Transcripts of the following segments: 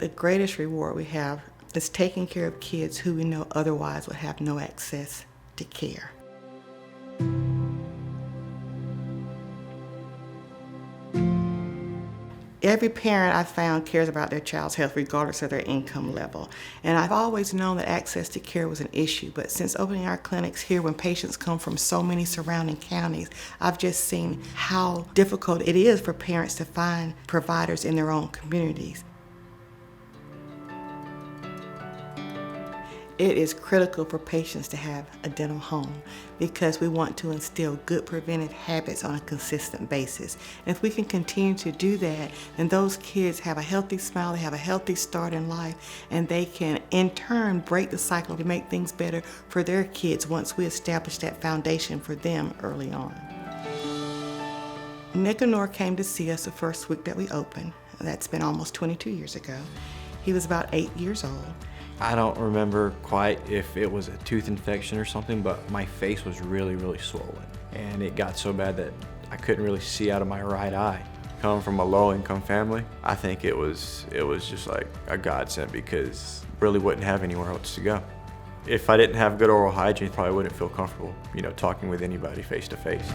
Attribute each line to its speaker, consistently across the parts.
Speaker 1: The greatest reward we have is taking care of kids who we know otherwise would have no access to care. Every parent I've found cares about their child's health regardless of their income level. And I've always known that access to care was an issue, but since opening our clinics here, when patients come from so many surrounding counties, I've just seen how difficult it is for parents to find providers in their own communities. It is critical for patients to have a dental home because we want to instill good preventive habits on a consistent basis. And if we can continue to do that, then those kids have a healthy smile, they have a healthy start in life, and they can in turn break the cycle to make things better for their kids once we establish that foundation for them early on. Nicanor came to see us the first week that we opened. That's been almost 22 years ago. He was about 8 years old.
Speaker 2: I don't remember quite if it was a tooth infection or something, but my face was really, really swollen. And it got so bad that I couldn't really see out of my right eye. Coming from a low-income family, I think it was just like a godsend because I really wouldn't have anywhere else to go. If I didn't have good oral hygiene, I probably wouldn't feel comfortable, talking with anybody face to face.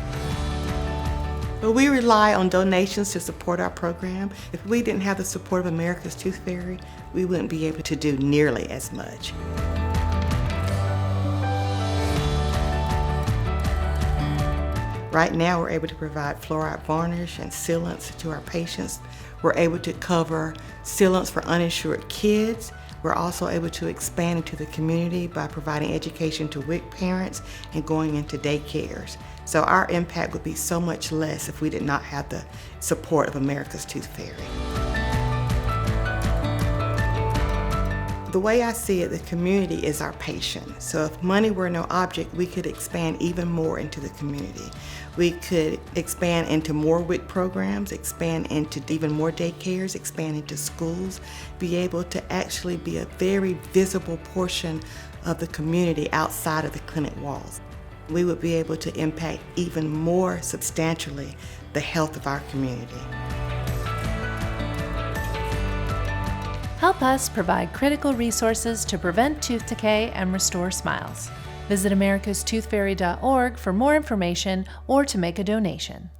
Speaker 1: But we rely on donations to support our program. If we didn't have the support of America's Tooth Fairy, we wouldn't be able to do nearly as much. Right now, we're able to provide fluoride varnish and sealants to our patients. We're able to cover sealants for uninsured kids. We're also able to expand into the community by providing education to WIC parents and going into daycares. So our impact would be so much less if we did not have the support of America's Tooth Fairy. The way I see it, the community is our patient. So if money were no object, we could expand even more into the community. We could expand into more WIC programs, expand into even more daycares, expand into schools, be able to actually be a very visible portion of the community outside of the clinic walls. We would be able to impact even more substantially the health of our community.
Speaker 3: Help us provide critical resources to prevent tooth decay and restore smiles. Visit americastoothfairy.org for more information or to make a donation.